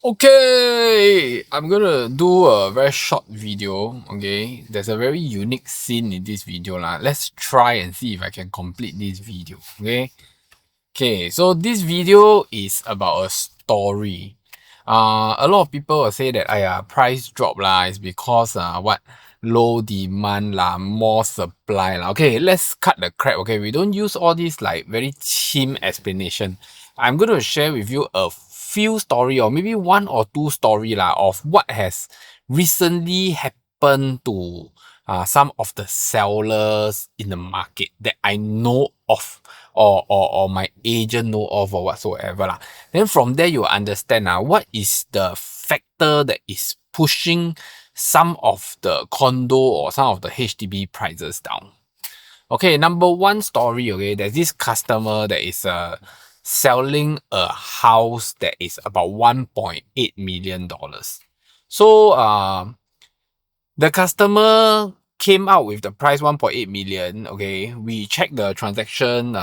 Okay, I'm gonna do a very short video. Okay, there's a very unique scene in this video lah. Let's try and see if I can complete this video. Okay, so this video is about a story. A lot of people will say that price drop lah is because what low demand lah, more supply lah. Okay, let's cut the crap. Okay, we don't use all these like very cheap explanation. I'm going to share with you a few story or maybe one or two story lah of what has recently happened to some of the sellers in the market that I know of or my agent know of or whatsoever lah. Then from there you understand what is the factor that is pushing some of the condo or some of the HDB prices down. Okay, number one story, okay, there's this customer that is selling a house that is about $1.8 million. So the customer came out with the price 1.8 million. Okay, we checked the transaction.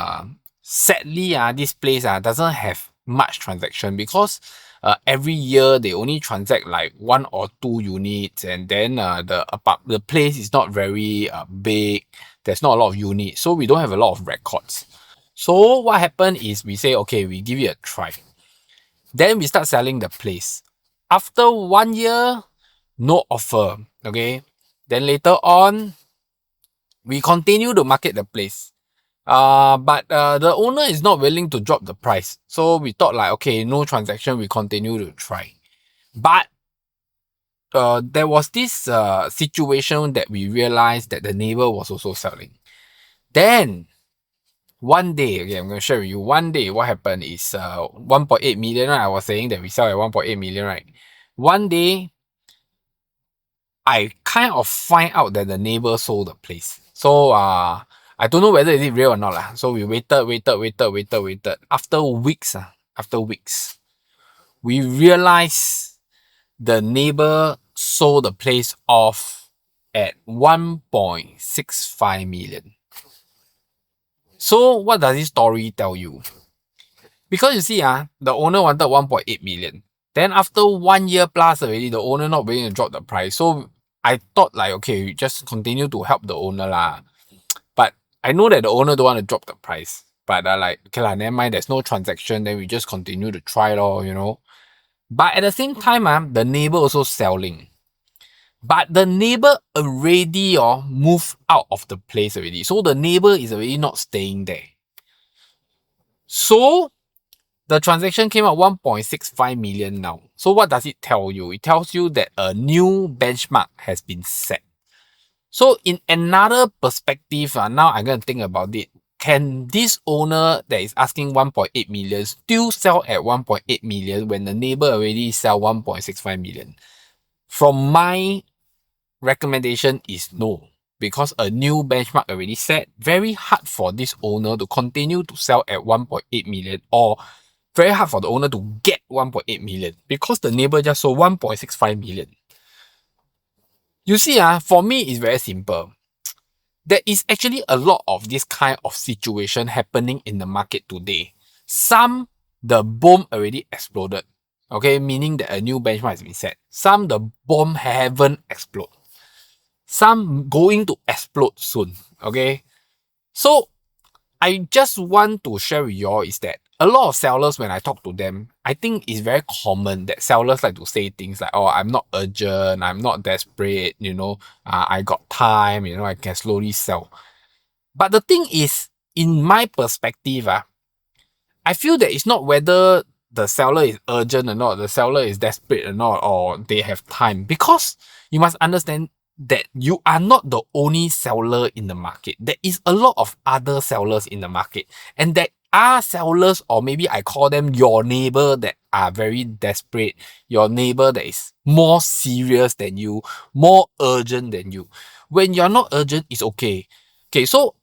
Sadly, this place doesn't have much transaction because every year they only transact like 1 or 2 units, and then the place is not very big. There's not a lot of units, so we don't have a lot of records. So what happened is we say, okay, we give it a try. Then we start selling the place. After 1 year, no offer. Okay, then later on, we continue to market the place. But the owner is not willing to drop the price. So we thought like, okay, no transaction, we continue to try. But there was this situation that we realized that the neighbor was also selling. Then one day, okay, I'm going to share with you. One day, what happened is 1.8 million, right? I was saying that we sell at 1.8 million, right? One day, I kind of find out that the neighbor sold the place. So I don't know whether is it real or not lah. So we waited. After weeks, we realized the neighbor sold the place off at 1.65 million. So what does this story tell you? Because you see, the owner wanted 1.8 million. Then after 1 year plus already, the owner not willing to drop the price. So I thought like, okay, we just continue to help the owner lah. But I know that the owner don't want to drop the price. But like, okay lah, never mind, there's no transaction, then we just continue to try lor, you know. But at the same time, the neighbor also selling. But the neighbor already moved out of the place already. So the neighbor is already not staying there. So the transaction came out 1.65 million now. So what does it tell you? It tells you that a new benchmark has been set. So in another perspective, now I'm going to think about it. Can this owner that is asking 1.8 million still sell at 1.8 million when the neighbor already sell 1.65 million? From my recommendation is no. Because a new benchmark already set, very hard for this owner to continue to sell at 1.8 million or very hard for the owner to get 1.8 million because the neighbor just sold 1.65 million. You see, for me, it's very simple. There is actually a lot of this kind of situation happening in the market today. Some, the bomb already exploded. Okay, meaning that a new benchmark has been set. Some, the bomb haven't exploded. Some going to explode soon. Okay, so I just want to share with you all is that a lot of sellers, when I talk to them, I think it's very common that sellers like to say things like, oh, I'm not urgent, I'm not desperate, I got time, I can slowly sell. But the thing is, in my perspective, I feel that it's not whether the seller is urgent or not, the seller is desperate or not, or they have time. Because you must understand that you are not the only seller in the market. There is a lot of other sellers in the market. And there are sellers, or maybe I call them your neighbor, that are very desperate. Your neighbor that is more serious than you, more urgent than you. When you're not urgent, it's okay. Okay, so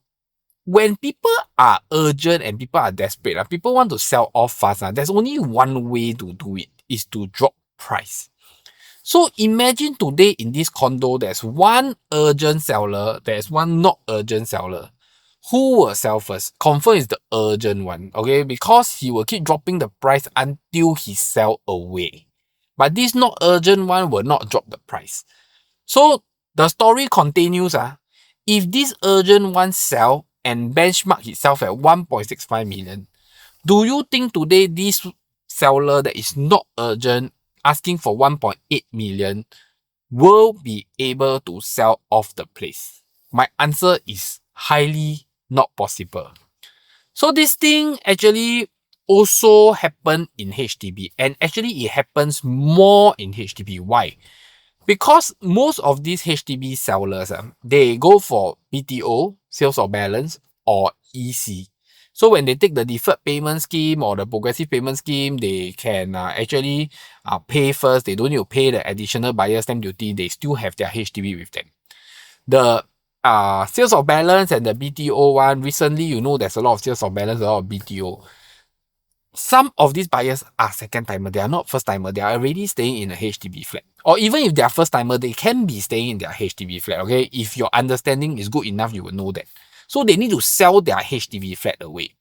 when people are urgent and people are desperate, people want to sell off fast, there's only one way to do it, is to drop price. So imagine today in this condo, there's one urgent seller, there's one not urgent seller. Who will sell first? Confirm is the urgent one, okay? Because he will keep dropping the price until he sell away. but this not urgent one will not drop the price. So the story continues. If this urgent one sell and benchmark itself at 1.65 million, do you think today this seller that is not urgent asking for 1.8 million will be able to sell off the place? My answer is highly not possible. So this thing actually also happen in HDB, and actually it happens more in HDB. Why? Because most of these HDB sellers, they go for BTO, sales of balance, or EC. So when they take the deferred payment scheme or the progressive payment scheme, they can actually pay first. They don't need to pay the additional buyer stamp duty. They still have their HDB with them. The sales of balance and the BTO one, recently, you know, there's a lot of sales of balance, a lot of BTO. Some of these buyers are second timer. They are not first timer. They are already staying in a HDB flat. Or even if they are first timer, they can be staying in their HDB flat. Okay, if your understanding is good enough, you will know that. So they need to sell their HDB flat away.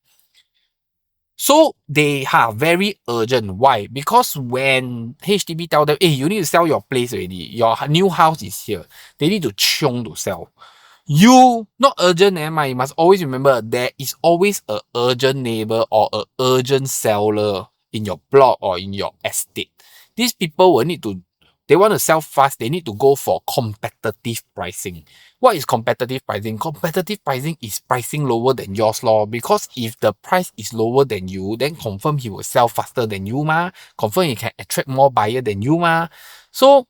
So they are very urgent. Why? Because when HDB tell them, hey, you need to sell your place already. Your new house is here. They need to chiong to sell. You not urgent, you must always remember there is always a urgent neighbor or a urgent seller in your block or in your estate. These people will need to, they want to sell fast, they need to go for competitive pricing. What is competitive pricing? Competitive pricing is pricing lower than yours, lor. Because if the price is lower than you, then confirm he will sell faster than you, ma. Confirm he can attract more buyer than you, ma. So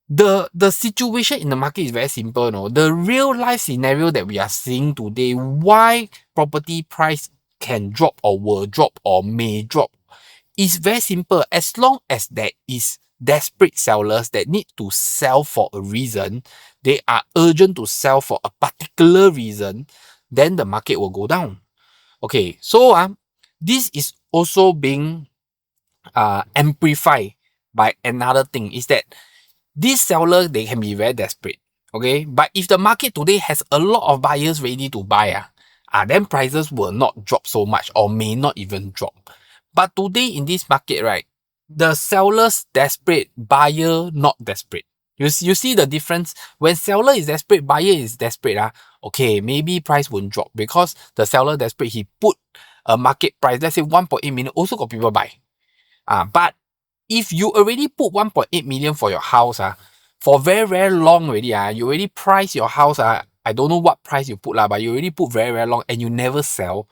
the situation in the market is very simple, no? The real life scenario that we are seeing today, why property price can drop or will drop or may drop, is very simple. As long as there is desperate sellers that need to sell for a reason, they are urgent to sell for a particular reason, then the market will go down. Okay, so this is also being amplified by another thing, is that these sellers, they can be very desperate, okay? But if the market today has a lot of buyers ready to buy, then prices will not drop so much or may not even drop. But today in this market, right, the sellers desperate, buyer not desperate. You see the difference? When seller is desperate, buyer is desperate. Okay, maybe price won't drop because the seller desperate, he put a market price, let's say 1.8 million, also got people buy. But if you already put 1.8 million for your house, for very, very long already, you already price your house, I don't know what price you put, but you already put very, very long and you never sell.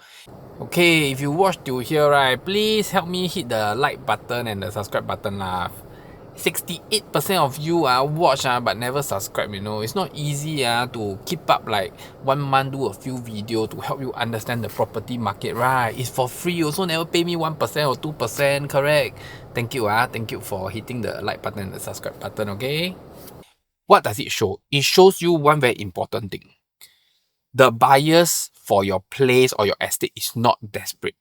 Okay, if you watch till here, right, please help me hit the like button and the subscribe button. 68% of you watch but never subscribe, you know. It's not easy to keep up like 1 month, do a few videos to help you understand the property market, right? It's for free, also never pay me 1% or 2%, correct? Thank you, thank you for hitting the like button and the subscribe button, okay? What does it show? It shows you one very important thing. The buyers for your place or your estate is not desperate.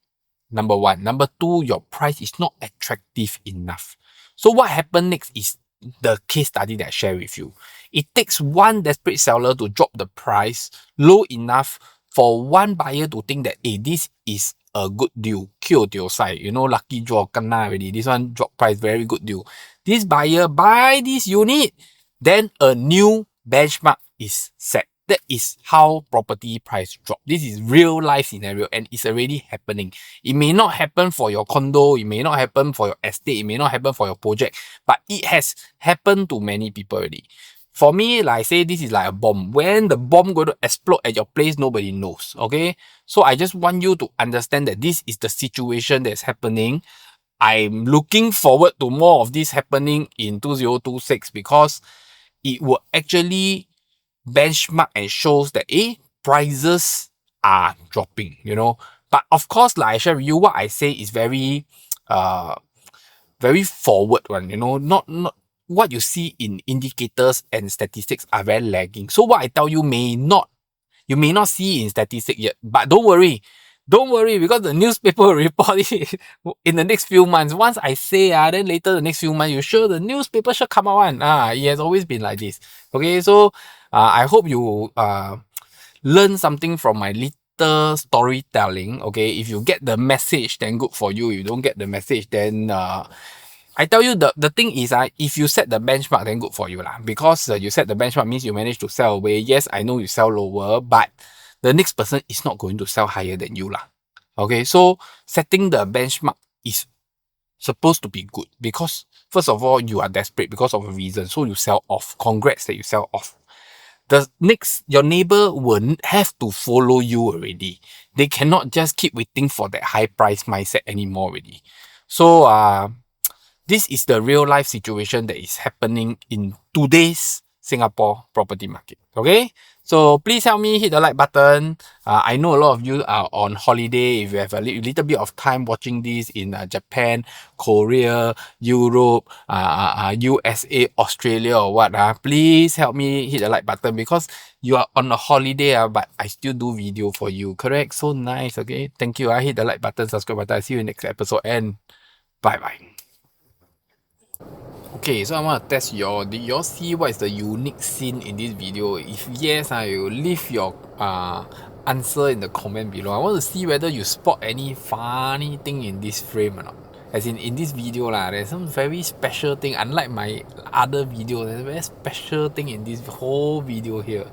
Number one. Number two, your price is not attractive enough. So what happened next is the case study that I share with you. It takes one desperate seller to drop the price low enough for one buyer to think that, hey, this is a good deal. Kyo tio sai, you know, lucky draw, kena already. This one drop price, very good deal. This buyer buy this unit, then a new benchmark is set. That is how property price drop. This is real life scenario and it's already happening. It may not happen for your condo, it may not happen for your estate, it may not happen for your project, but it has happened to many people already. For me, like I say, this is like a bomb. When the bomb going to explode at your place, nobody knows. Okay, so I just want you to understand that this is the situation that's happening. I'm looking forward to more of this happening in 2026 because it will actually benchmark and shows that prices are dropping, you know. But of course, like I share with you, what I say is very very forward one, you know, not what you see in indicators and statistics are very lagging. So what I tell you you may not see in statistics yet, but don't worry. Don't worry, because the newspaper will report it in the next few months. Once I say, then later the next few months, you sure the newspaper should come out. It has always been like this. Okay, so I hope you learn something from my little storytelling. Okay, if you get the message, then good for you. If you don't get the message, then I tell you the thing is if you set the benchmark, then good for you lah. Because you set the benchmark means you manage to sell away. Yes, I know you sell lower, but the next person is not going to sell higher than you lah. Okay, so setting the benchmark is supposed to be good because first of all you are desperate because of a reason, so you sell off. Congrats that you sell off. The next, your neighbor will have to follow you already. They cannot just keep waiting for that high price mindset anymore already. So this is the real life situation that is happening in today's Singapore property market. Okay, so please help me hit the like button. I know a lot of you are on holiday. If you have a little bit of time watching this in Japan, Korea, Europe, USA, Australia or what, please help me hit the like button because you are on a holiday, but I still do video for you. Correct? So nice. Okay, thank you. Hit the like button, subscribe button. I see you in the next episode and bye bye. Okay, so I want to test y'all. Did y'all see what is the unique scene in this video? If yes, you leave your answer in the comment below. I want to see whether you spot any funny thing in this frame or not. As in this video lah, there's some very special thing. Unlike my other video, there's a very special thing in this whole video here.